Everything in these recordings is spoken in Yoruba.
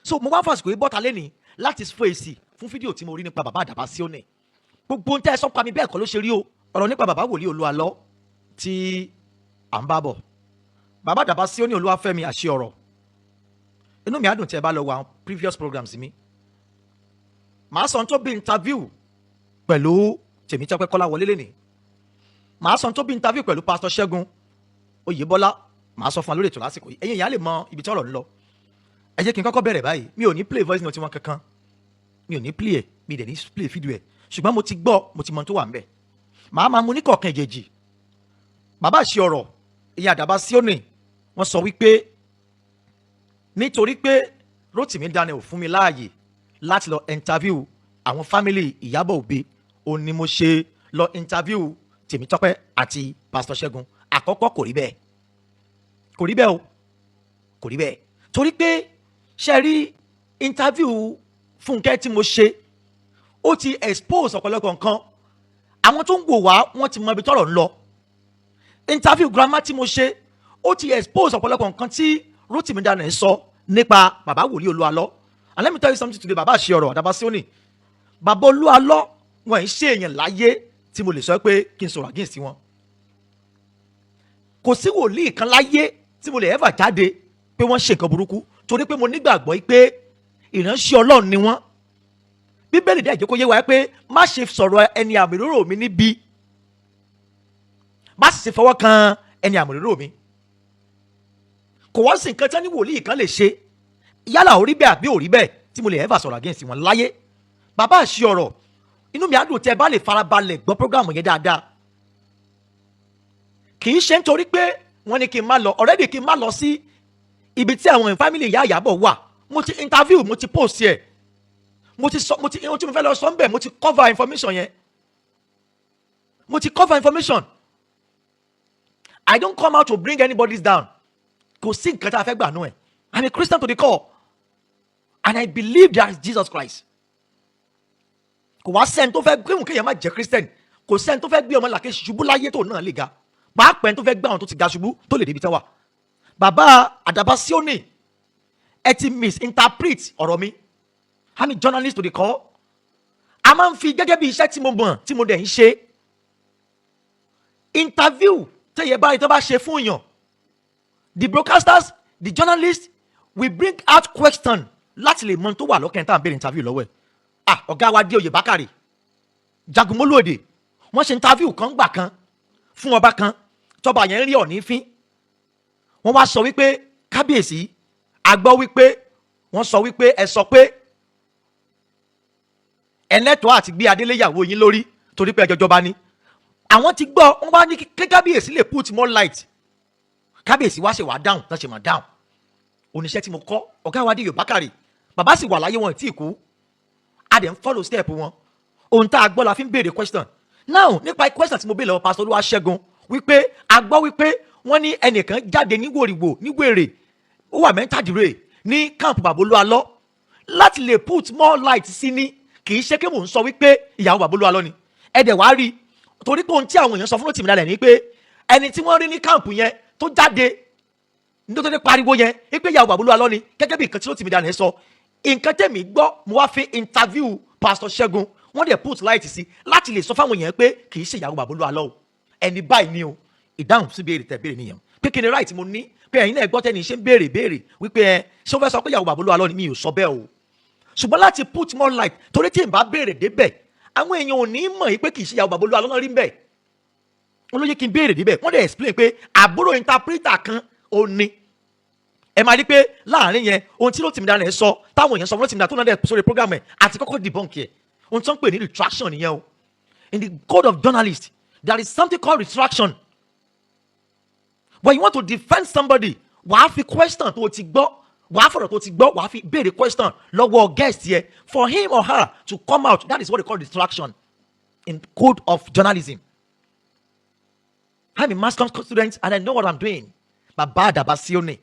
so mo wá fàsìkò yìí bọ́ta lẹ́nìí láti fún èsì fún fídíò tí mo rí nípa bàbá Adabasioni. Gbogbo ń tẹ́ ẹ sọ pa mi bẹ́ẹ̀ kọ́ ló ṣe rí o. Ọ̀rọ̀ nípa bàbá wòlíì Olu Alo tí à ń bá bọ̀. Bàbá Adabasioni Olúwafẹ́mi Esi Oro. Inú mi á dùn tí ẹ bá lọ wo àwọn previous programs mi. Màá sọ tó bí interview pẹ̀lú Tèmítọ́pẹ́ Kọ́láwọlé lẹ́nìí. Màá sọ tó bí interview pẹ̀lú Pastor Ṣẹ́gun Oyèbọ́lá. Màá sọ fún wa lórí ètò lásìkò yìí. Ẹ̀yin ìyá lè mọ ibi tí ọ̀rọ̀ ń lọ. Ẹ jẹ́ kí n kọ́kọ́ bẹ̀rẹ̀ báyìí. Mi ò ní play voice note wọn kankan. Mi ò ní play ẹ̀. Mi dẹ̀ ní play video ẹ̀. Ṣùgbọ́n mo ti gbọ́, mo ti mọ tó wà ń bẹ̀. Màá máa mú ní kọ̀ọ̀kan ìjèjì. Bàbá Esi Oro, ìyá Adabasioni, wọ́n sọ wípé nítorí pé Rotimi Daniel fún mi láàyè láti lọ interview àwọn family Iyabo Obe, òun ni mo ṣe lọ interview Tèmítọ́pẹ́ àti Pastor Ṣẹ́gun. Àkọ́kọ́ kò rí bẹ́ẹ̀. Kò rí bẹ́ẹ̀ o. Kò rí bẹ́ẹ̀. Torí pé ṣe rí interview Fúnkẹ́ tí mo ṣe, ó ti expose ọ̀pọ̀lọpọ̀ nǹkan. Àwọn tó ń wò wá wọ́n ti mọ ibi tọ́rọ̀ ń lọ. Interview grandma tí mo ṣe, ó ti expose ọ̀pọ̀lọpọ̀ nǹkan tí Rotimi Daniel sọ nípa bàbá wòlíì Olu Alo. And let me tell you something today, bàbá Esi Oro Adabasioni. Bàbá Olu Alo wọn ń ṣe èèyàn láyé tí mo lè sọ pé kí n sọ̀rọ̀ against wọn. Kò sí wòlíì kan láyé tí mo lè ever jáde pé wọ́n ṣe nǹkan burúkú, torí pé mo nígbàgbọ́ pé ìránṣẹ́ Ọlọ́run ni wọ́n. Bíbélì dẹ̀ jẹ́ kó yé wa pé má ṣe sọ̀rọ̀ ẹni àmì òróró mi níbi, má sì ṣe fọwọ́ kan ẹni àmì òróró mi. Kò wá sí nǹkan tí wọ́n ní wòlíì kan lè ṣe yálà ó rí bẹ́ẹ̀ àbí ò rí bẹ́ẹ̀ tí mo lè ever sọ̀rọ̀ against wọn láyé. Bàbá Esi Oro, inú mi á dùn tẹ́ ẹ bá lè farabalẹ̀ gbọ́ program yẹn dáadáa. Kì í ṣe nítorí pé wọ́n ní kí n má lọ, already kí n má lọ sí ibi tí àwọn family ìyá Ìyábọ̀ wà. Mo ti interview, mo ti post yẹ, mo ti sọ, mo ti ohun tí mo fẹ́ lọ sọ ń bẹ̀, mo ti cover information yẹn. Mo ti cover information. I don't come out to bring anybody down. Kò sí nǹkan tí a fẹ́ gbà nú ẹ̀. I'm a Christian to the core. And I believe there is Jesus Christ. Kò wá sẹ́ni tó fẹ́ gbé òun kéèyàn má jẹ́ Christian. Kò sẹ́ni tó fẹ́ gbé ọmọ làkè ṣubú láyé tó náà lè ga. Pàápàá ẹni tó fẹ́ gbé àwọn tó ti ga ṣubú tó lè débi tán wà. Bàbá Adabasioni, ẹ ti misinterpret ọ̀rọ̀ mi. I'm a journalist to the core. A máa ń fi gẹ́gẹ́ bí iṣẹ́ tí mo mọ̀ tí mo dẹ̀ ń ṣe. Interview tẹ̀yẹ báyìí tó bá ṣe fún yàn. The broadcasters, the journalists, we bring out question láti lè mọ tó wà lọ́kàn tá à ń bẹ̀rẹ̀ interview lọ́wọ́ ẹ̀. Ọ̀gá wa Adéoyè Bákàrè, Jagunmólú Òde, wọ́n ṣe interview kan gbà kan fún ọba kan, tọ́ba yẹn rí ọ̀ní fín. Wọ́n wá sọ wípé kábíyèsí, a gbọ́ wípé wọ́n sọ wípé ẹ sọ pé ẹlẹ́tọ̀ọ́ àti gbé adéléyàwó yín lórí torí pé ẹjọ́ jọba ni. Àwọn ti gbọ́, wọ́n wá ní kí kábíyèsí lè put more light. Kábíyèsí wá ṣe wá dáhùn, náà ṣe máa dáhùn. Oníṣẹ́ tí mo kọ́, ọ̀gá wa Adéoyè Bákàrè, bàbá sì wà láyé wọn tí ì kú. A dẹ̀ ń follow step wọn. Ohun tá a gbọ́ la fi ń béèrè question. Now nípa question tí mo béèrè lọ́wọ́ Pastor Olúwa Ṣẹ́gun wípé a gbọ́ wípé wọ́n ní ẹnìkan jáde ní wòrìwò ní wèrè, ó wà mẹ́tàdínlẹ̀ ní camp bàbá Olu Alo láti lè put more light sí ní, kì í ṣe kí mò ń sọ wípé ìyàwó bàbá Olu Alo ni. Ẹ dẹ̀ wá rí, torí pé ohun tí àwọn èèyàn sọ fún Rotimi Daniel ni pé ẹni tí wọ́n rí ní camp yẹn tó jáde nítorí pariwo yẹn wípé ìyàwó bàbá Olu Alo ni, gẹ́gẹ́ bí nǹkan tí Rotimi Daniel sọ. Nǹkan tẹ̀mí gbọ́, mo wá fi interview Pastor Ṣẹ́gun, wọ́n dẹ̀ put light sí láti lè sọ fáwọn èèyàn pé kì í ṣe ìyàwó bàbá Olu Alo, ẹni báyìí ni o. Ìdáhùn sí béèrè tẹ̀ béèrè nìyẹn pé kí ni right mo ní pé ẹ̀yin náà gbọ́ tẹ́ni ṣe ń béèrè wípé ṣé ó fẹ́ sọ pé ìyàwó bàbá Olu Alo ni, mi ò sọ bẹ́ẹ̀ o. Ṣùgbọ́n láti put more light, torí tí n bá béèrè débẹ̀ àwọn èèyàn ò ní mọ̀ yìí pé kì í ṣe ìyàwó bàbá Olu Alo náà rí bẹ́ẹ̀. Wọ́n ló yẹ kí n béèrè débẹ̀, wọ́n dẹ̀ explain pé àbúrò interpreter kan ò ní. Ẹ máa rí pé láàrin yẹn ohun tí Rotimi Daniel sọ táwọn èèyàn sọ fún Rotimi Daniel tó náà dẹ̀ sórí program ẹ̀ àti kọ́kọ́ debunk yẹ. Ohun tí wọ́n pè ní retraction nìyẹn o. In the code of journalists there is something called retraction. When you want to defend somebody, wàá fi question tó ti gbọ́, wàá fọ̀rọ̀ tó ti gbọ́, wàá fi béèrè question lọ́wọ́ guest yẹ for him or her to come out. That is what they call distraction in code of journalism. I'm a master student and I know what I'm doing. Bàbá Adabasioni.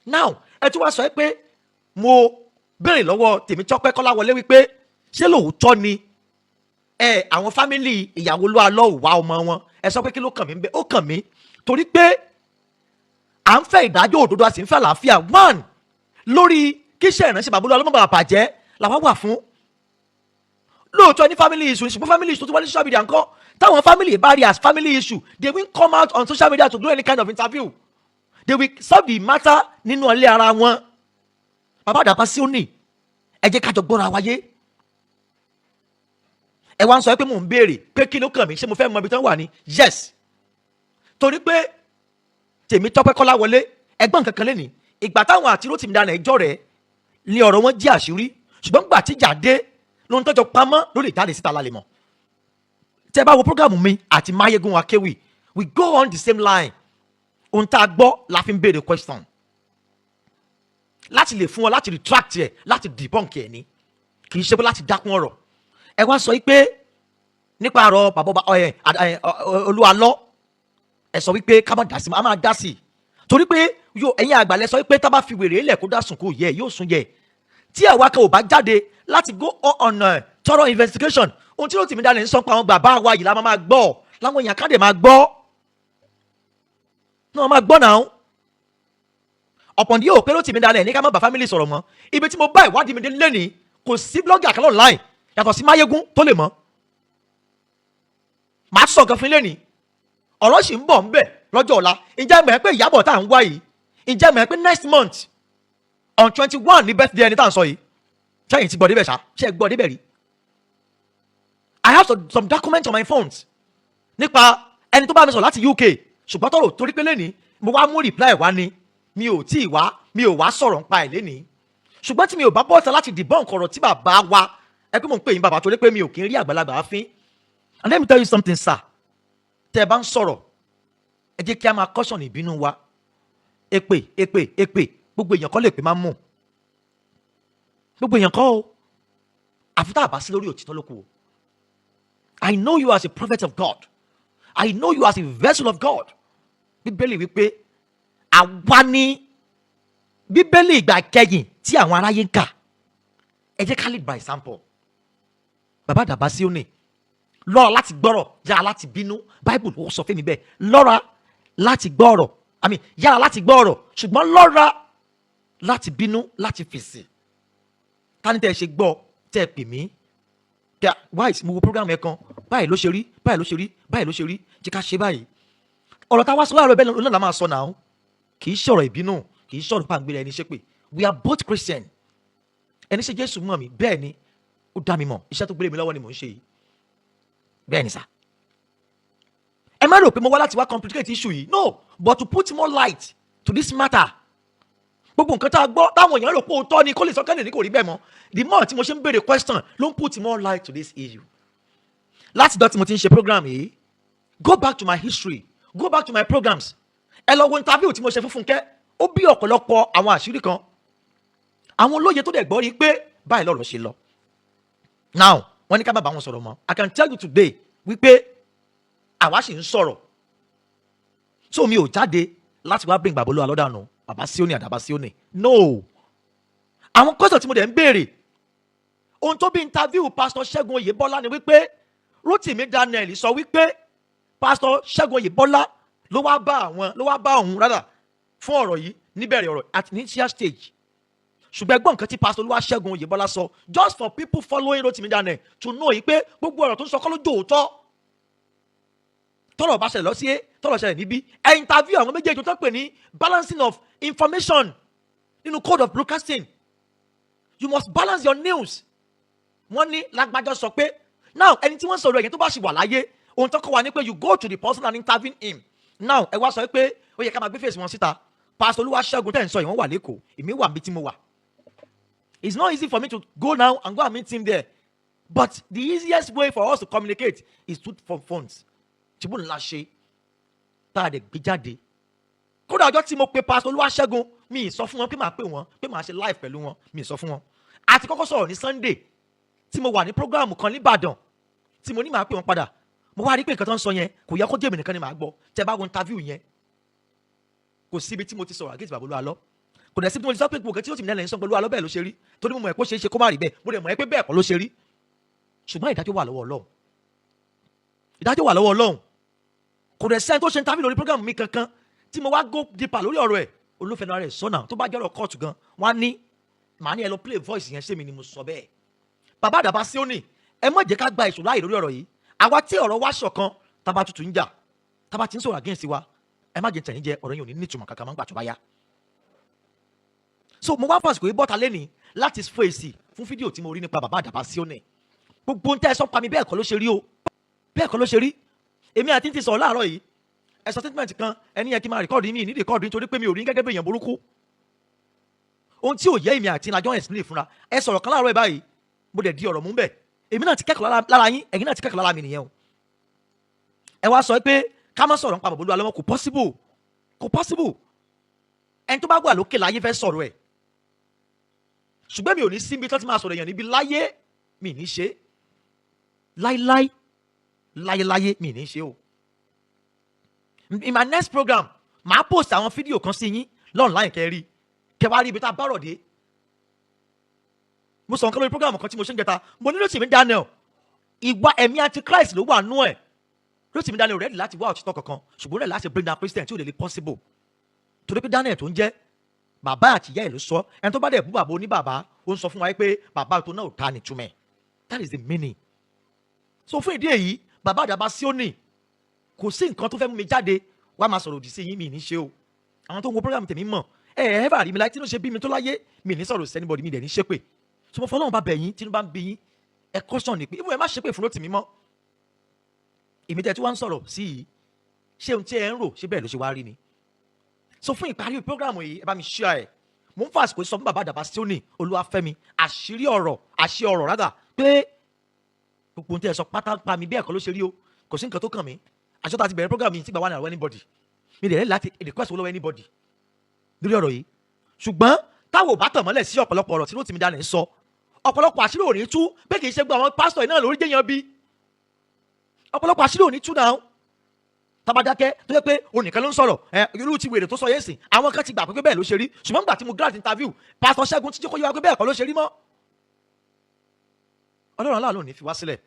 Now, ẹ tún wá sọ pé mo béèrè lọ́wọ́ Tèmítọ́pẹ́ Kọ́láwọlé wípé ṣé lóòótọ́ ni àwọn family ìyàwó Olu Alo wá ọmọ wọn. Ẹ sọ pé kí ló kàn mí ń bẹ? Ó kàn mí torí pé à ń fẹ́ ìdájọ́ òdodo, a sì ń fẹ́ àlàáfíà. One, lórí kí iṣẹ́ ìránṣẹ́ bàbá Olú Alo má bàa bàjẹ́ làwọn wà fún. Lóòótọ́ ní family issue ṣùgbọ́n family issue tó ti wá ní social media ńkọ́ táwọn family bá rí as family issue they will come out on social media to do any kind of interview they will solve the matter nínú ilé ara wọn. Bàbá Adabasioni ẹ jẹ́ ká jọ gbọ́ra wáyé. Ẹ wá ń sọ pé mò ń béèrè pé kí ló kàn mí ṣé mo fẹ́ mọ ibi tí wọ́n wà ní yes torí pé Tèmítọ́pẹ́ Kọ́láwọlé ẹgbọ́n kankan lẹ́nìí ìgbà táwọn àti Rótìmí Daniel ẹjọ́ rẹ̀ ní ọ̀rọ̀ wọn jẹ́ àṣírí ṣùgbọ́n gbà tíjà dé lóhun tọ́jọ́ pamọ́ ló lè jáde síta lálẹ́ mọ́. Tẹ́ bá wo program mi àti Máyégún Akéwì we go on the same line. Ohun tá a gbọ́ la fi ń béèrè question láti lè fún ọ láti retract ẹ láti debunk ẹ ní kì í ṣe pé láti dákún ọ̀rọ̀. Ẹ wá sọ wípé nípa ọ̀rọ̀ bàbá Olú Alo ẹ sọ wípé ká má dá sí i a máa dá sí i torí pé ẹ̀yin àgbàlẹ̀ sọ wípé tá a bá fi wèrè ilẹ̀ kó dá sùn kó yẹ yóò sùn yẹ tí àwa kan ò bá jáde láti go on thorough investigation ohun tí Rótìmí Daniel ń sọ pa àwọn bàbá wa yìí la máa gbọ́ láwọn èèyàn káde máa gbọ́ náà máa gbọ́ náà ọ̀pọ̀ndí yóò pé Rótìmí Daniel ní ká má bá family sọ̀rọ̀ mọ́ ibi tí mo bá ìwádìí mi dé lẹ́nìí kò sí blogger kan online yàtọ̀ sí Máyégún tó lè mọ́ màá sọ nǹkan fún lẹ́nìí ọ̀rọ̀ sì ń bọ̀ ń bẹ̀ lọ́jọ́ ọ̀la ǹjẹ́ mọ̀ ẹ́ pé Ìyábọ̀ tá à ń wá yìí ǹjẹ́ mọ̀ ẹ́ pé next month on 21 ní birthday ẹni tá à ń sọ yìí ṣẹ́yìn ti gbọ́ débẹ̀ ṣá ṣe gbọ́ débẹ̀ rí I have some documents on my phones nípa ẹni tó bá mi sọ láti UK ṣùgbọ́n tọrọ torí pé lẹ́nìí mo wá mú reply wá ni mi ò wá sọ̀rọ̀ ń pa ẹ̀ lẹ́nìí ṣùgbọ́n tí mi ò bá bọ́ta láti debunk ọ̀rọ̀ tí bàbá wa ẹ pé mò ń pè yín bàbá torí pé mi ò kí ń rí àgbàlagbà fín and let me tell you something sir tẹ́ ẹ bá ń sọ̀rọ̀ ẹ jẹ́ kí a máa caution ìbínú wa èpè gbogbo èèyàn kọ́ lè pè máa mú gbogbo èèyàn kọ́ o àfi tá a bá sí lórí òtítọ́ ló kù o. I know you as a prophet of God I know you as a vessel of God bíbélì wípé àwa ni bíbélì ìgbà kẹyìn tí àwọn aráyé ń kà ẹ jẹ́ ká lead by example. Bàbá Adabasioni lọ́ra láti gbọ́rọ̀ yára láti bínú Bible ó sọ fún mi bẹ́ẹ̀ lọ́ra láti gbọ́rọ̀ yára láti gbọ́rọ̀ ṣùgbọ́n lọ́ra láti bínú láti fèsì. Tani tẹ́ ẹ ṣe gbọ́ tẹ́ ẹ pè mí wáìsì mo wo program ẹ kan báyìí ló ṣe rí jẹ́ ká ṣe báyìí. Ọ̀rọ̀ táwa sọ láàárọ̀ bẹ́ẹ̀ lọ́la máa sọ náà kì í ṣọ̀rọ̀ ìbínú kì í ṣọ̀rọ̀ pàǹgbé ẹni ṣépè we are both Christian. Ẹni ṣe Jésù mọ̀ mí bẹ́ẹ̀ ni ó dá mi mọ̀ iṣẹ́ tó gbélé mi lọ́wọ́ ni mò ń ṣe yìí bẹ́ẹ̀ ni sà. Ẹ má rò pé mo wá láti wá complicate issue yìí no but to put more light to this matter. Gbogbo nǹkan tá a gbọ́ táwọn èèyàn rò pé òótọ́ ni kó lè sọ kẹ́lẹ̀ ní kò rí bẹ́ẹ̀ mọ́ the more tí mo ṣe ń béèrè question ló ń put more light to this issue. Láti dọ́ tí mo ti ń ṣe program yìí go back to my history go back to my programs ẹ lọ wo interview tí mo ṣe fún Fúnkẹ́ ó bí ọ̀pọ̀lọpọ̀ àwọn àṣírí kan àwọn olóye tó dẹ̀ gbọ́ rí pé báyìí lọ́rọ̀ ṣe lọ. Now wọ́n ní ká má bá wọn sọ̀rọ̀ mọ́ I can tell you today wípé àwa sì ń sọ̀rọ̀ so mi ò jáde láti wá bring bàbá Olú Alo dànù Adabasioni no àwọn question tí mo dẹ̀ ń béèrè ohun tó bí interview pastor Ṣẹ́gun Oyèbọ́lá ni wípé Rótìmí Daniel sọ wípé pastor Ṣẹ́gun Oyèbọ́lá ló wá bá òun rárá fún ọ̀rọ̀ yìí níbẹ̀rẹ̀ ọ̀rọ̀ at initial stage ṣùgbọ́n ẹgbọ́n nǹkan tí pastor Ṣẹ́gun Oyèbọ́lá sọ just for people following Rótìmí Daniel to know yìí pé gbogbo ọ̀rọ̀ tó ń sọ kọ́ ló jòótọ́ tọ́rọ̀ bá ṣẹlẹ̀ lọ sí tọ́rọ̀ ṣẹlẹ̀ níbí ẹ interview àwọn méjèèjì tó pè ní balancing of information nínú code of broadcasting you must balance your news. Wọ́n ní lágbájá sọ pé now ẹni tí wọ́n sọ̀rọ̀ ẹ̀yìn tó bá ṣì wà láyé ohun tó kọ́ wa ní pé you go to the person and intervene him. Now ẹ wá sọ pé ó yẹ ká máa gbé fèsì wọn síta pastor Olúwaṣẹ́gun tẹ̀ ń sọ yìí wọ́n wà lẹ́kọ̀ọ́ èmi wà níbi tí mo wà. It's not easy for me to go now and go and meet him there but the easiest way for us to communicate is through phones. Tìbú ńlá ṣe tá a dẹ̀ gbé jáde kódà ọjọ́ tí mo pe pastor Olúwaṣẹ́gun mi ì sọ fún wọn pé màá pè wọ́n pé màá ṣe live pẹ̀lú wọn mi ì sọ fún wọn àti kọ́kọ́ sọ̀rọ̀ ní Sunday tí mo wà ní program kan nìbàdàn tí mo ní màá pè wọ́n padà mo wá rí pé nǹkan tó ń sọ yẹn kò yẹ kó jẹ́ èmi nìkan ni màá gbọ́ tẹ́ bá wo interview yẹn kò síbi tí mo ti sọ̀rọ̀ against bàbá Olú Alo kò dẹ̀ síbi tí mo ti sọ pé gbogbo tí ó ti nílẹ̀ ń sọ pẹ̀lú Alo bẹ́ẹ̀ ló ṣe rí torí mo mọ̀ ẹ́ kó ṣe é ṣe kó má rí bẹ́ẹ̀ mo dẹ̀ mọ̀ ẹ́ pé bẹ́ẹ̀ kọ́ ló ṣe rí ṣùgbọ́n ìdájọ́ wà lọ́wọ́ Ọlọ́run ìdájọ́ wà lọ́wọ́ Ọlọ́run kò dẹ̀ sẹ́ni tó ṣe interview lórí program mi kankan tí mo wá go deeper lórí ọ̀rọ̀ ẹ̀ olúfẹ́nu rẹ̀ sọ́nà tó bá jẹ́ ọ̀rọ̀ court gan wọ́n á ní màá ní ẹ lọ play voice yẹn ṣé mi ni mo sọ bẹ́ẹ̀. Bàbá Adabasioni ẹ má jẹ́ ká gba ìṣòro láàyè lórí ọ̀rọ̀ yìí. Àwa tí ọ̀rọ̀ wa ṣọ̀kan tábà tuntun ń jà tábà ti ń sọ̀rọ̀ against wa ẹ má jẹ́ tẹ̀yìn jẹ ọ̀rọ̀ yìí ò ní nítumọ̀ kankan máa ń gbà tó bá yá. So mo wá fàṣìkò yìí bọ́ta lẹ́nìí láti fún èsì fún fídíò tí mo rí nípa bàbá Adabasioni. Gbogbo ń tẹ́ ẹ sọ pa mi bẹ́ẹ̀ kọ́ ló ṣe rí o, bẹ́ẹ̀ kọ́ ló ṣe rí. Èmi àti ti sọ̀rọ̀ láàárọ̀ yìí ẹ sọ statement kan ẹni yẹn kí n máa rìkọ́ọ̀dù mi ní rìkọ́ọ̀dù nítorí pé mi ò rí gẹ́gẹ́ bí èèyàn burúkú. Ohun tí ò yẹ èmi àti ìlàjọ́ ẹ̀sìn lè fúnra ẹ sọ̀rọ̀ kan láàárọ̀ ẹ báyìí mo dẹ̀ di ọ̀rọ̀ mú bẹ̀. Èmi náà ti kẹ́kọ̀ọ́ lára yín ẹ̀yin náà ti kẹ́kọ̀ọ́ lára mi nìyẹn o. Ẹ wá sọ pé ká má sọ̀rọ̀ nípa bàbá Olú Alọ́ kò possible, kò possible. Ẹni tó bá gbà lókè láyé fẹ́ sọ̀rọ̀ ẹ̀. Ṣùgbọ́n mi ò ní síbi tó ti máa sọ̀rọ̀ èèyàn níbi láyé mi ní ṣe. Láíláí láyéláyé mi ní ṣe o. In my next program màá post àwọn fídíò kan sí yín online kẹrí kẹwàá rí ibi tá a bọ̀rọ̀ dé. Mo sọ nǹkan lórí program kan tí mo ṣe ń jẹta mo ní Rotimi Daniel ìwà ẹ̀mí antichrist ló wà nú ẹ̀. Rotimi Daniel ready láti wá òtítọ́ kankan ṣùgbọ́n rẹ̀ láti bring down Christian tí ò lè lè possible. Torí pé Daniel tó ń jẹ́ bàbá àti ìyá ẹ̀ ló sọ ẹni tó bá dẹ̀ bú bàbá oníbàbá ó ń sọ fún wa pé bàbá tó náà ò ta nìtumẹ̀. That is the meaning. So fún ìdí èyí bàbá Adabasioni kò sí nǹkan tó fẹ́ mú mi jáde wá máa sọ̀rọ̀ òdì sí yín mi ní ṣe o. Àwọn tó ń wo program tèmi mọ̀ ẹ bá rí mi láì tí ló ṣe bí mi tó láyé mi ní sọ̀rọ̀ sí anybody mi dẹ̀ ní ṣépè. So mo fọlọ́run bá bẹ̀ yín tí inú bá ń bí yín ẹ caution ni pé ibùdó ẹ má ṣépè fún Rotimi mọ́. Èmi tẹ́ tí wọ́n ń sọ̀rọ̀ sí yìí ṣé ohun tí ẹ ń rò ṣé bẹ́ẹ̀ ló ṣe wá rí ni. So fún ìparí program yìí ẹ bá mi share ẹ̀ mo ń fà àsìkò sọ fún bàbá Adabasioni Olúwafẹ́mi àṣírí ọ̀rọ̀ rádà pé gbogbo ohun tí ẹ sọ pátá pa mi bẹ́ẹ̀ kọ́ ló ṣe rí o kò sí nǹkan tó kàn mí àṣọ tá a ti bẹ̀rẹ̀ program yìí tí gbà wà ní àwọn anybody mi dẹ̀ láti request owó lọ́wọ́ anybody lórí ọ̀rọ̀ yìí ṣùgbọ́n táwọn ò bá tàn mọ́lẹ̀ sí ọ̀pọ̀lọpọ̀ ọ̀rọ̀ tí Rotimi Daniel sọ ọ̀pọ̀lọpọ̀ àṣírí ò ní tú pé kì í ṣe gbọ́ àwọn pásítọ̀ náà lórí jẹ́yàn bí ọ̀pọ̀lọpọ̀ àṣírí ò ní tú náà tabadákẹ́ tó yẹ pé onìkan ló ń sọ̀rọ̀ irú ti wèrè tó sọ yẹn sìn àwọn kan ti gbà pé bẹ́ẹ̀ ló ṣe rí ṣùgbọ́n gbà tí mo grant interview pásítọ̀ Ṣẹ́gun ti jẹ́ kó yé wa pé bẹ́ẹ̀ kọ́ ló ṣe rí mọ́ Ọlọ́run aláàánú ò ní fi wá sílẹ̀.